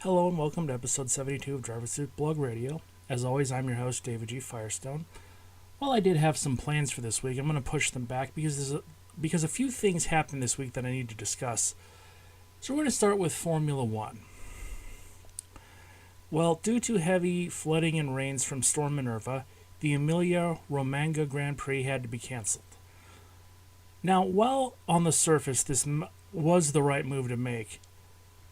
Hello and welcome to episode 72 of Driver Suit Blog Radio. As always, I'm your host, David G. Firestone. While I did have some plans for this week, I'm going to push them back because a few things happened this week that I need to discuss. So we're going to start with Formula One. Well, due to heavy flooding and rains from Storm Minerva, the Emilia-Romagna Grand Prix had to be canceled. Now, while on the surface this was the right move to make,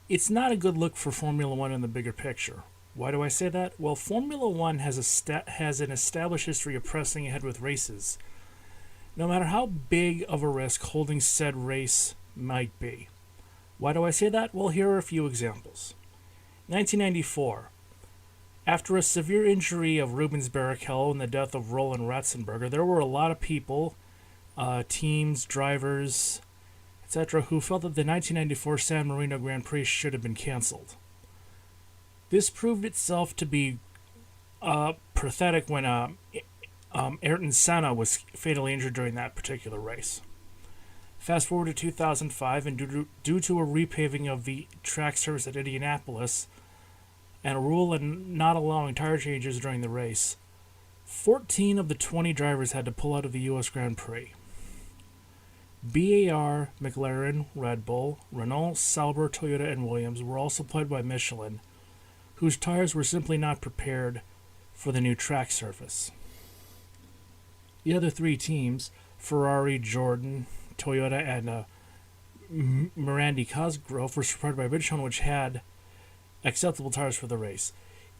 it's not a good look for Formula One in the bigger picture. Why do I say that? Well, Formula One has an established history of pressing ahead with races, no matter how big of a risk holding said race might be. Why do I say that? Well, here are a few examples. 1994. After a severe injury of Rubens Barrichello and the death of Roland Ratzenberger, there were a lot of people, teams, drivers, etc., who felt that the 1994 San Marino Grand Prix should have been canceled. This proved itself to be pathetic when Ayrton Senna was fatally injured during that particular race. Fast forward to 2005, and due to a repaving of the track surface at Indianapolis and a rule not allowing tire changes during the race, 14 of the 20 drivers had to pull out of the U.S. Grand Prix. BAR, McLaren, Red Bull, Renault, Sauber, Toyota, and Williams were all supplied by Michelin, whose tires were simply not prepared for the new track surface. The other three teams, Ferrari, Jordan, Toyota, and Mirandi Cosgrove, were supplied by Michelin, which had acceptable tires for the race.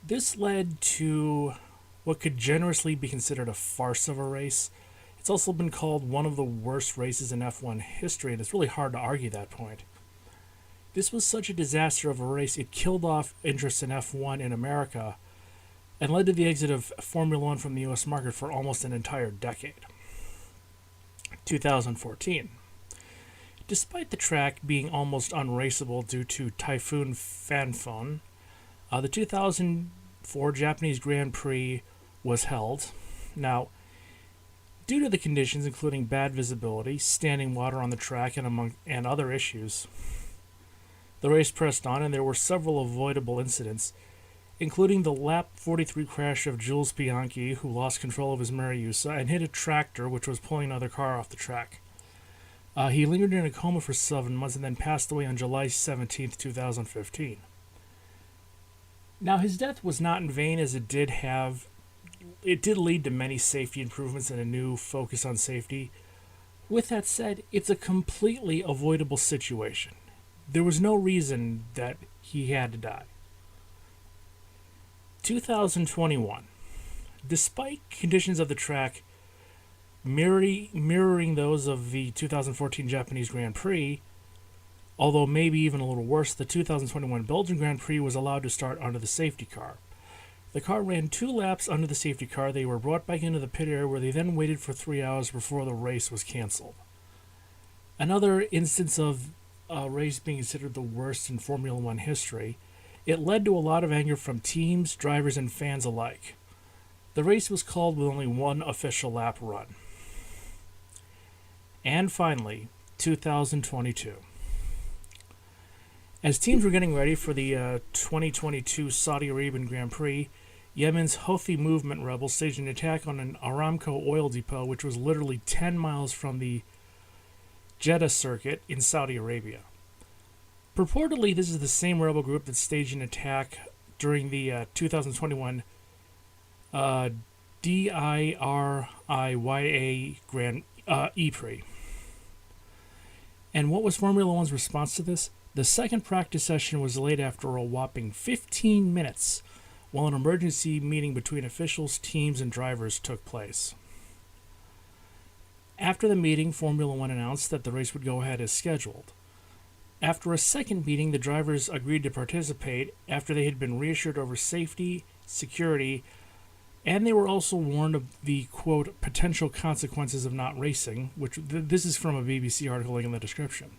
This led to what could generously be considered a farce of a race. It's also been called one of the worst races in F1 history, and it's really hard to argue that point. This was such a disaster of a race, it killed off interest in F1 in America and led to the exit of Formula One from the U.S. market for almost an entire decade. 2014. Despite the track being almost unraceable due to Typhoon Fanfon, the 2004 Japanese Grand Prix was held. Now, due to the conditions, including bad visibility, standing water on the track, and other issues, the race pressed on, and there were several avoidable incidents, including the lap 43 crash of Jules Bianchi, who lost control of his Mariusa and hit a tractor which was pulling another car off the track. He lingered in a coma for 7 months and then passed away on July 17, 2015. Now, his death was not in vain, as it did lead to many safety improvements and a new focus on safety. With that said, it's a completely avoidable situation. There was no reason that he had to die. 2021. Despite conditions of the track mirroring those of the 2014 Japanese Grand Prix, although maybe even a little worse, the 2021 Belgian Grand Prix was allowed to start under the safety car. The car ran 2 laps under the safety car. They were brought back into the pit area where they then waited for 3 hours before the race was canceled. Another instance of a race being considered the worst in Formula One history, it led to a lot of anger from teams, drivers, and fans alike. The race was called with only 1 official lap run. And finally, 2022. As teams were getting ready for the 2022 Saudi Arabian Grand Prix, Yemen's Houthi movement rebels staged an attack on an Aramco oil depot, which was literally 10 miles from the Jeddah circuit in Saudi Arabia. Purportedly, this is the same rebel group that staged an attack during the 2021 DIRIYA Grand E-Prix. And what was Formula One's response to this? The second practice session was delayed after a whopping 15 minutes while an emergency meeting between officials, teams, and drivers took place. After the meeting, Formula One announced that the race would go ahead as scheduled. After a second meeting, the drivers agreed to participate after they had been reassured over safety, security, and they were also warned of the, quote, potential consequences of not racing, which this is from a BBC article in the description.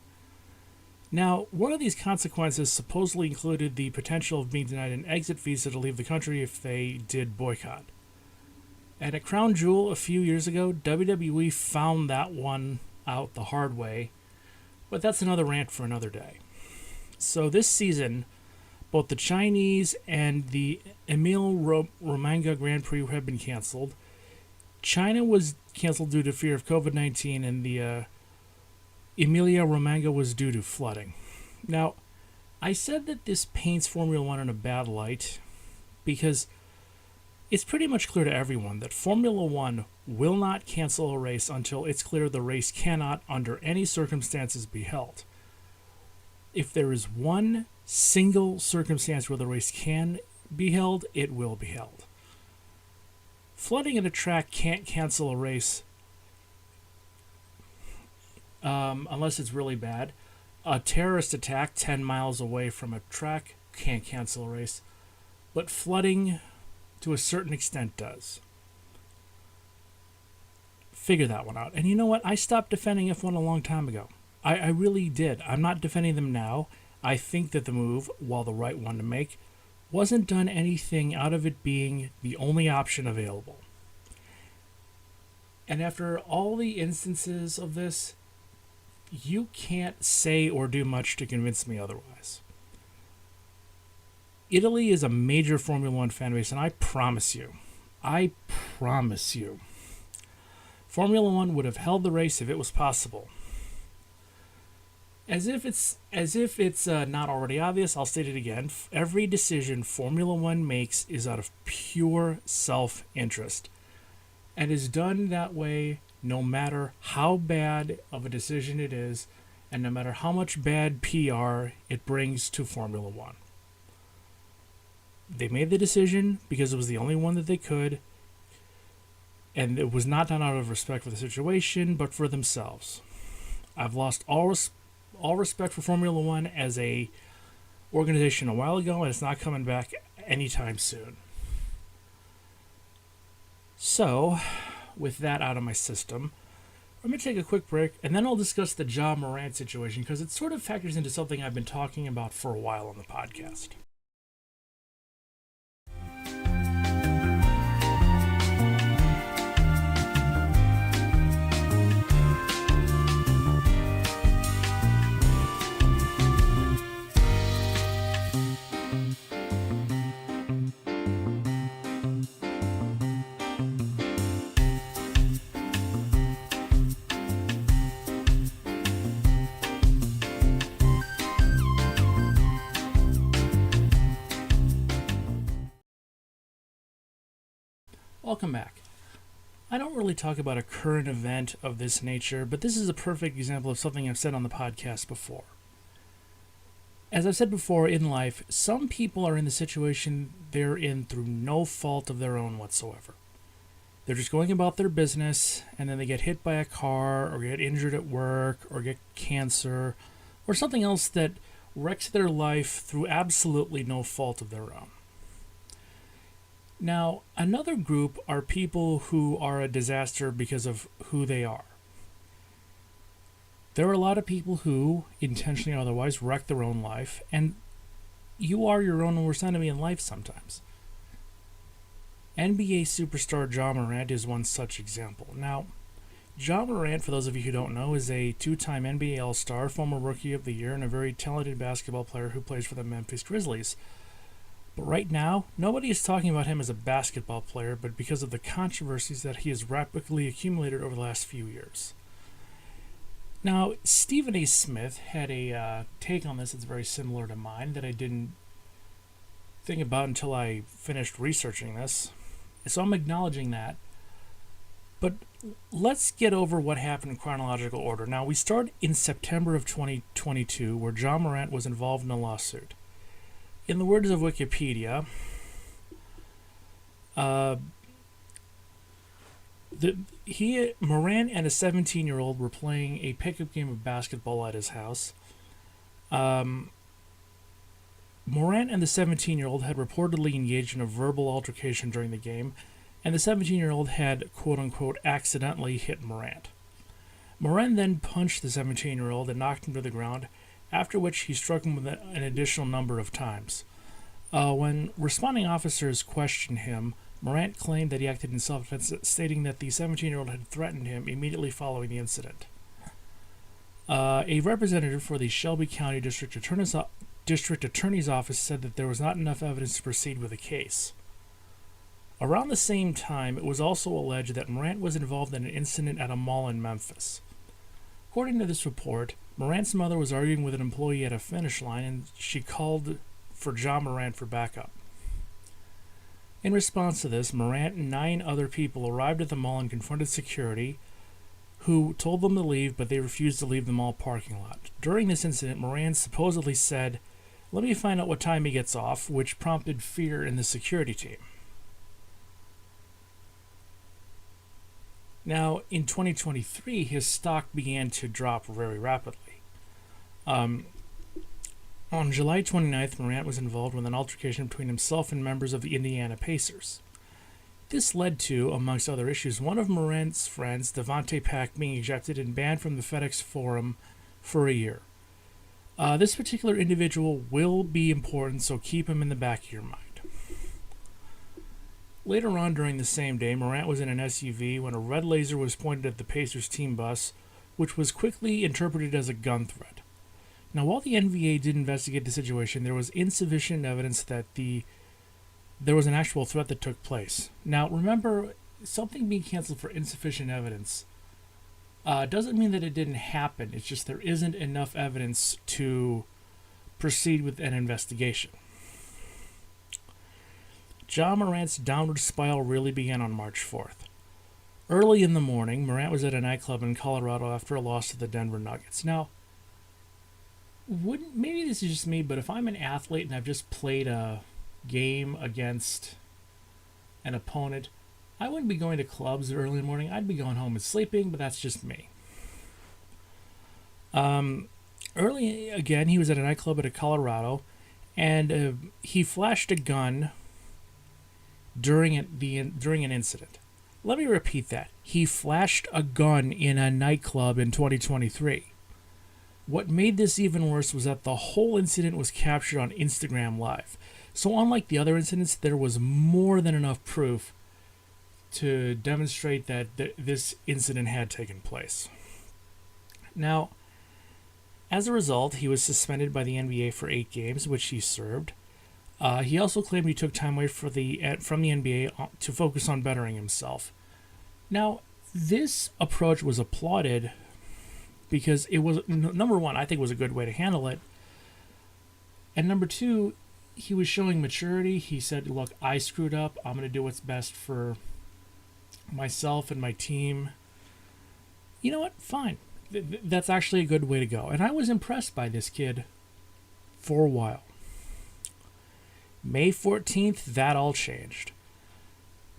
Now, one of these consequences supposedly included the potential of being denied an exit visa to leave the country if they did boycott. And at Crown Jewel a few years ago, WWE found that one out the hard way, but that's another rant for another day. So this season, Both the Chinese and the Romanga Grand Prix have been canceled. China was canceled due to fear of COVID-19, and the Emilia-Romagna was due to flooding. Now, I said that this paints Formula One in a bad light because it's pretty much clear to everyone that Formula One will not cancel a race until it's clear the race cannot, under any circumstances, be held. If there is one single circumstance where the race can be held, it will be held. Flooding at a track can't cancel a race unless it's really bad. A terrorist attack 10 miles away from a track can't cancel a race, but flooding to a certain extent does. Figure that one out. And you know what? I stopped defending F1 a long time ago. I really did. I'm not defending them now. I think that the move, while the right one to make, wasn't done anything out of it being the only option available. And after all the instances of this, you can't say or do much to convince me otherwise. Italy is a major Formula One fan base, and I promise you, Formula One would have held the race if it was possible. As if it's not already obvious, I'll state it again. Every decision Formula One makes is out of pure self-interest, and is done that way no matter how bad of a decision it is, and no matter how much bad PR it brings to Formula One. They made the decision because it was the only one that they could, and it was not done out of respect for the situation, but for themselves. I've lost all respect for Formula One as a organization a while ago, and it's not coming back anytime soon. So, with that out of my system, I'm going to take a quick break, and then I'll discuss the Ja Morant situation, because it sort of factors into something I've been talking about for a while on the podcast. Welcome back. I don't really talk about a current event of this nature, but this is a perfect example of something I've said on the podcast before. As I've said before, in life, some people are in the situation they're in through no fault of their own whatsoever. They're just going about their business, and then they get hit by a car, or get injured at work, or get cancer, or something else that wrecks their life through absolutely no fault of their own. Now, another group are people who are a disaster because of who they are. There are a lot of people who, intentionally or otherwise, wreck their own life, and you are your own worst enemy in life sometimes. NBA superstar Ja Morant is one such example. Now, Ja Morant, for those of you who don't know, is a two-time NBA All-Star, former Rookie of the Year, and a very talented basketball player who plays for the Memphis Grizzlies. But right now, nobody is talking about him as a basketball player, but because of the controversies that he has rapidly accumulated over the last few years. Now, Stephen A. Smith had a take on this that's very similar to mine that I didn't think about until I finished researching this. So I'm acknowledging that. But let's get over what happened in chronological order. Now, we start in September of 2022, where Ja Morant was involved in a lawsuit. In the words of Wikipedia, Morant and a 17-year-old were playing a pickup game of basketball at his house. Morant and the 17-year-old had reportedly engaged in a verbal altercation during the game, and the 17-year-old had, quote-unquote, accidentally hit Morant. Morant then punched the 17-year-old and knocked him to the ground, after which he struck him with an additional number of times. When responding officers questioned him, Morant claimed that he acted in self-defense, stating that the 17-year-old had threatened him immediately following the incident. A representative for the Shelby County District Attorney's District Attorney's Office said that there was not enough evidence to proceed with the case. Around the same time, it was also alleged that Morant was involved in an incident at a mall in Memphis. According to this report, Morant's mother was arguing with an employee at a finish line, and she called for John Morant for backup. In response to this, Morant and 9 other people arrived at the mall and confronted security, who told them to leave, but they refused to leave the mall parking lot. During this incident, Morant supposedly said, "Let me find out what time he gets off," which prompted fear in the security team. Now, in 2023, his stock began to drop very rapidly. On July 29th, Morant was involved with an altercation between himself and members of the Indiana Pacers. This led to, amongst other issues, one of Morant's friends, Devontae Pack, being ejected and banned from the FedEx Forum for a year. This particular individual will be important, so keep him in the back of your mind. Later on during the same day, Morant was in an SUV when a red laser was pointed at the Pacers team bus, which was quickly interpreted as a gun threat. Now, while the NBA did investigate the situation, there was insufficient evidence that there was an actual threat that took place. Now, remember, something being canceled for insufficient evidence doesn't mean that it didn't happen. It's just there isn't enough evidence to proceed with an investigation. John Morant's downward spiral really began on March 4th. Early in the morning, Morant was at a nightclub in Colorado after a loss to the Denver Nuggets. Now, maybe this is just me, but if I'm an athlete and I've just played a game against an opponent, I wouldn't be going to clubs early in the morning. I'd be going home and sleeping, but that's just me. Early again, he was at a nightclub at Colorado, and he flashed a gun during an incident. Let me repeat that. He flashed a gun in a nightclub in 2023. What made this even worse was that the whole incident was captured on Instagram Live. So unlike the other incidents, there was more than enough proof to demonstrate that this incident had taken place. Now, as a result, he was suspended by the NBA for 8 games, which he served. He also claimed he took time away from the NBA to focus on bettering himself. Now, this approach was applauded because it was, number one, I think it was a good way to handle it. And number two, he was showing maturity. He said, look, I screwed up. I'm going to do what's best for myself and my team. You know what? Fine. That's actually a good way to go. And I was impressed by this kid for a while. May 14th, that all changed.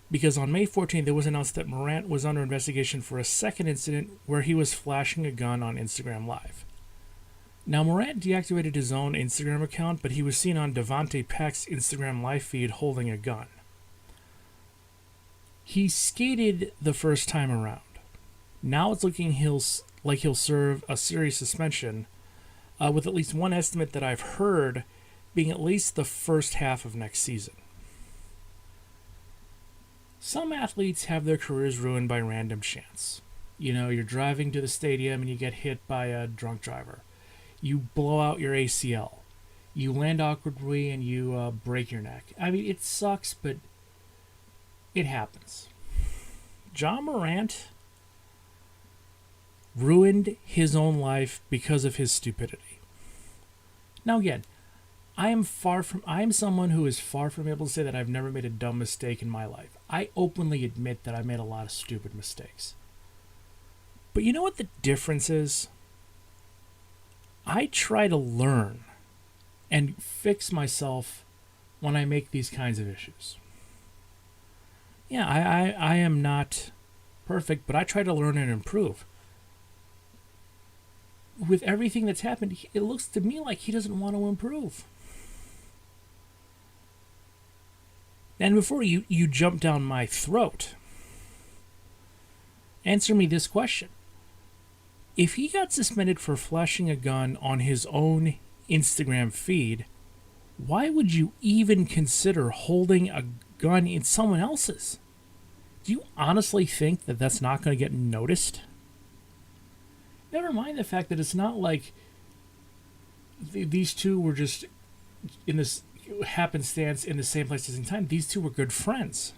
Because on May 14th, it was announced that Morant was under investigation for a second incident where he was flashing a gun on Instagram Live. Now, Morant deactivated his own Instagram account, but he was seen on Devontae Pack's Instagram Live feed holding a gun. He skated the first time around. Now it's looking like he'll serve a serious suspension, with at least one estimate that I've heard being at least the first half of next season. Some athletes have their careers ruined by random chance. You know, you're driving to the stadium and you get hit by a drunk driver. You blow out your ACL. You land awkwardly and you break your neck. I mean, it sucks, but it happens. John Morant ruined his own life because of his stupidity. Now again, I am someone who is far from able to say that I've never made a dumb mistake in my life. I openly admit that I made a lot of stupid mistakes. But you know what the difference is? I try to learn and fix myself when I make these kinds of issues. Yeah, I am not perfect, but I try to learn and improve. With everything that's happened, it looks to me like he doesn't want to improve. And before you jump down my throat, answer me this question. If he got suspended for flashing a gun on his own Instagram feed, why would you even consider holding a gun in someone else's? Do you honestly think that that's not going to get noticed? Never mind the fact that it's not like these two were just in this happenstance in the same place at the same time, these two were good friends.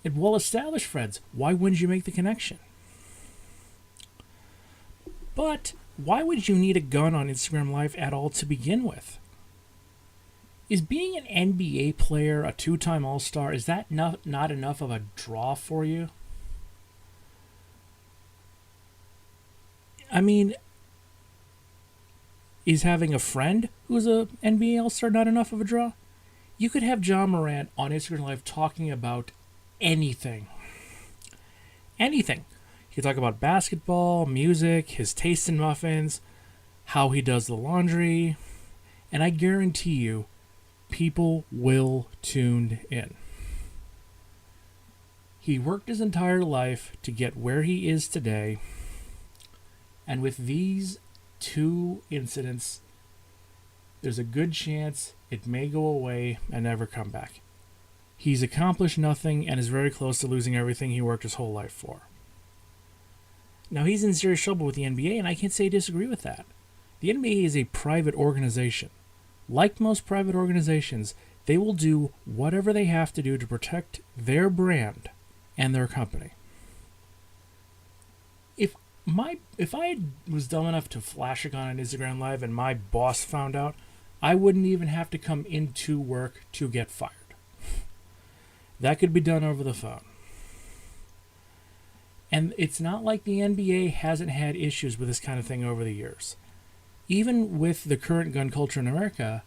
And well-established friends. Why wouldn't you make the connection? But why would you need a gun on Instagram Live at all to begin with? Is being an NBA player, a two-time All-Star, is that not enough of a draw for you? I mean, is having a friend who's an NBA All-Star not enough of a draw? You could have John Morant on Instagram Live talking about anything. Anything. He could talk about basketball, music, his taste in muffins, how he does the laundry, and I guarantee you, people will tune in. He worked his entire life to get where he is today, and with these two incidents, there's a good chance it may go away and never come back. He's accomplished nothing and is very close to losing everything he worked his whole life for. Now, he's in serious trouble with the NBA, and I can't say I disagree with that. The NBA is a private organization. Like most private organizations, they will do whatever they have to do to protect their brand and their company. If I was dumb enough to flash a gun on Instagram Live and my boss found out, I wouldn't even have to come into work to get fired. That could be done over the phone. And it's not like the NBA hasn't had issues with this kind of thing over the years. Even with the current gun culture in America,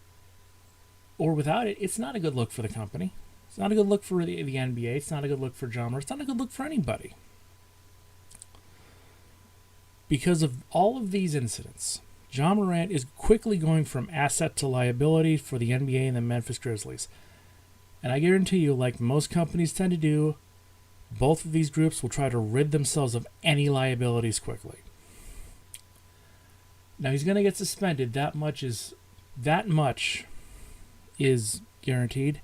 or without it, it's not a good look for the company. It's not a good look for the NBA. It's not a good look for John Morant. It's not a good look for anybody. Because of all of these incidents, John Morant is quickly going from asset to liability for the NBA and the Memphis Grizzlies. And I guarantee you, like most companies tend to do, both of these groups will try to rid themselves of any liabilities quickly. Now, he's going to get suspended. That much is guaranteed.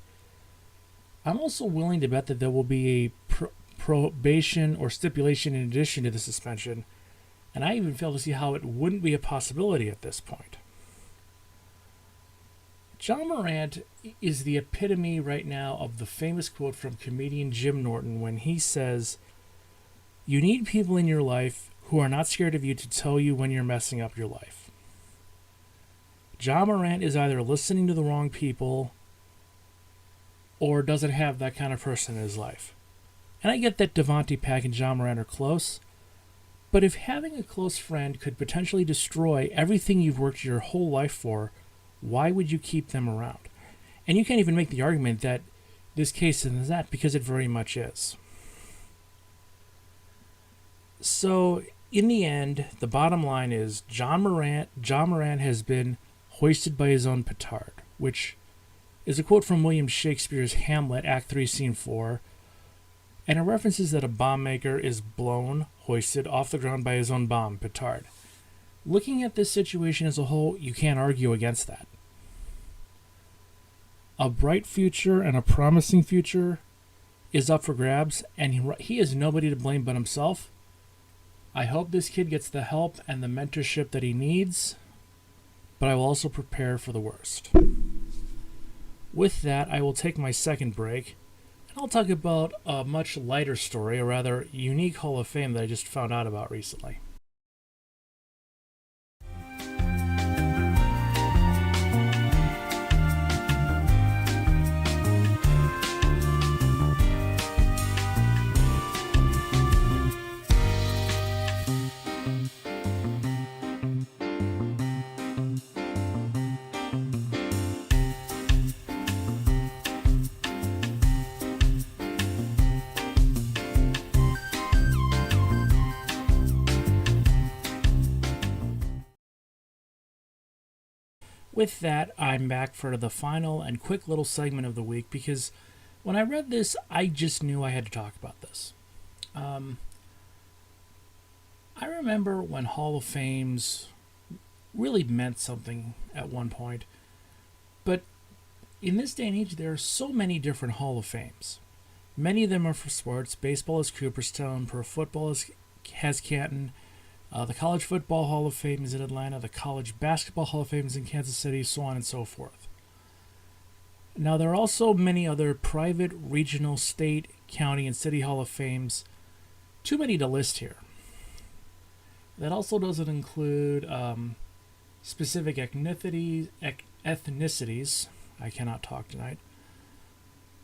I'm also willing to bet that there will be a probation or stipulation in addition to the suspension, and I even fail to see how it wouldn't be a possibility at this point. John Morant is the epitome right now of the famous quote from comedian Jim Norton when he says, "You need people in your life who are not scared of you to tell you when you're messing up your life." John Morant is either listening to the wrong people or doesn't have that kind of person in his life. And I get that Devontae Pack and John Morant are close, but if having a close friend could potentially destroy everything you've worked your whole life for, why would you keep them around? And you can't even make the argument that this case isn't that, because it very much is. So, in the end, the bottom line is John Morant has been hoisted by his own petard, which is a quote from William Shakespeare's Hamlet, Act 3, Scene 4, and it references that a bomb maker is blown, hoisted off the ground by his own bomb, petard. Looking at this situation as a whole, you can't argue against that. A bright future and a promising future is up for grabs, and he has nobody to blame but himself. I hope this kid gets the help and the mentorship that he needs, but I will also prepare for the worst. With that, I will take my second break, and I'll talk about a much lighter story, a rather unique Hall of Fame that I just found out about recently. With that, I'm back for the final and quick little segment of the week because when I read this, I just knew I had to talk about this. I remember when Hall of Fames really meant something at one point, but in this day and age, there are so many different Hall of Fames. Many of them are for sports. Baseball is Cooperstown, pro football has Canton, The College Football Hall of Fame is in Atlanta. The College Basketball Hall of Fame is in Kansas City, so on and so forth. Now, there are also many other private, regional, state, county, and city Hall of Fames. Too many to list here. That also doesn't include specific ethnicities. I cannot talk tonight.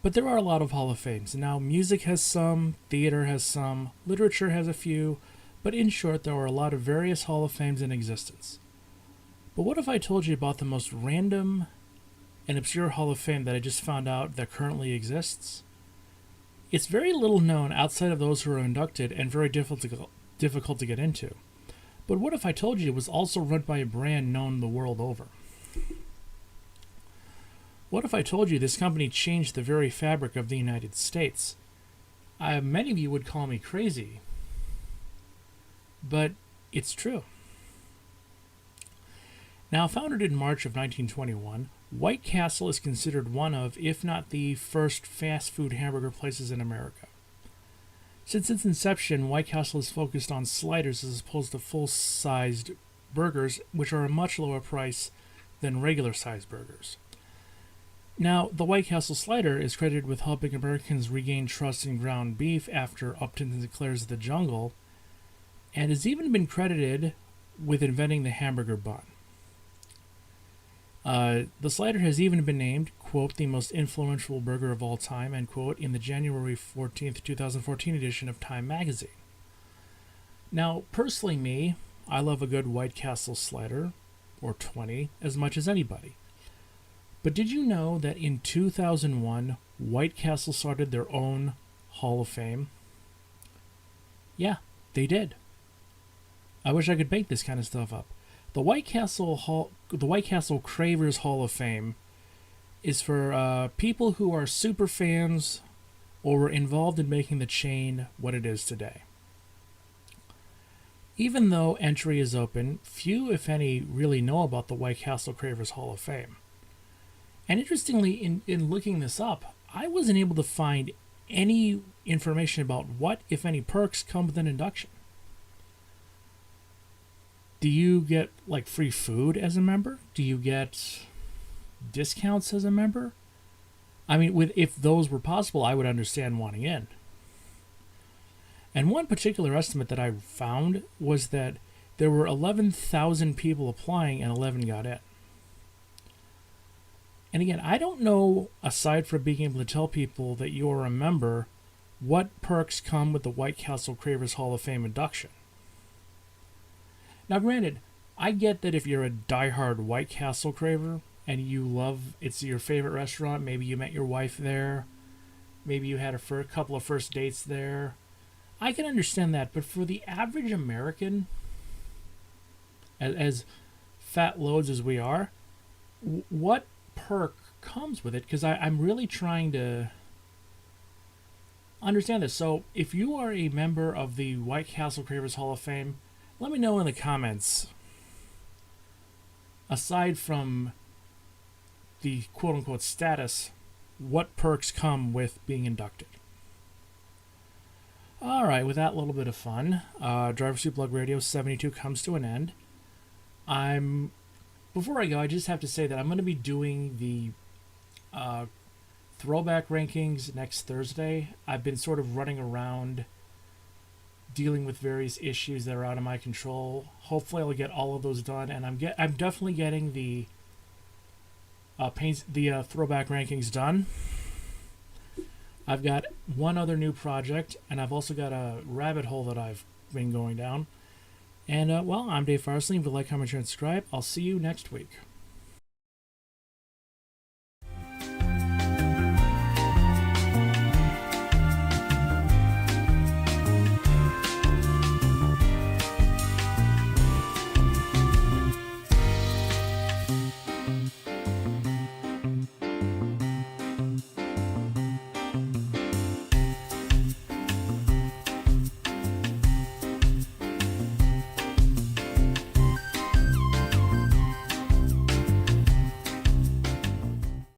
But there are a lot of Hall of Fames. Now, music has some, theater has some, literature has a few, but in short, there are a lot of various Hall of Fames in existence. But what if I told you about the most random and obscure Hall of Fame that I just found out that currently exists? It's very little known outside of those who are inducted and very difficult to get into. But what if I told you it was also run by a brand known the world over? What if I told you this company changed the very fabric of the United States? Many of you would call me crazy, but it's true. Now, founded in March of 1921, White Castle is considered one of, if not the first fast food hamburger places in America. Since its inception, White Castle is focused on sliders as opposed to full-sized burgers, which are a much lower price than regular-sized burgers. Now, the White Castle slider is credited with helping Americans regain trust in ground beef after Upton Sinclair's The Jungle, and has even been credited with inventing the hamburger bun. The slider has even been named, quote, the most influential burger of all time, end quote, in the January 14th, 2014 edition of Time magazine. Now, personally I love a good White Castle slider, or 20, as much as anybody. But did you know that in 2001, White Castle started their own Hall of Fame? Yeah, they did. I wish I could make this kind of stuff up. The White Castle Cravers Hall of Fame is for people who are super fans or were involved in making the chain what it is today. Even though entry is open, few, if any, really know about the White Castle Cravers Hall of Fame. And interestingly, in looking this up, I wasn't able to find any information about what, if any, perks come with an induction. Do you get, like, free food as a member? Do you get discounts as a member? I mean, if those were possible, I would understand wanting in. And one particular estimate that I found was that there were 11,000 people applying and 11 got in. And again, I don't know, aside from being able to tell people that you're a member, what perks come with the White Castle Cravers Hall of Fame induction. Now, granted, I get that if you're a diehard White Castle craver and you love, it's your favorite restaurant, maybe you met your wife there, maybe you had a couple of first dates there, I can understand that. But for the average American, as fat loads as we are, what perk comes with it? Because I'm really trying to understand this. So if you are a member of the White Castle Cravers Hall of Fame, let me know in the comments, aside from the quote-unquote status, what perks come with being inducted. Alright, with that little bit of fun, Driver Soup Plug Radio 72 comes to an end. Before I go, I just have to say that I'm going to be doing the throwback rankings next Thursday. I've been sort of running around dealing with various issues that are out of my control. Hopefully I'll get all of those done, and I'm definitely getting the throwback rankings done. I've got one other new project, and I've also got a rabbit hole that I've been going down. And, I'm Dave Farsley. If you like, comment, share, and subscribe. I'll see you next week.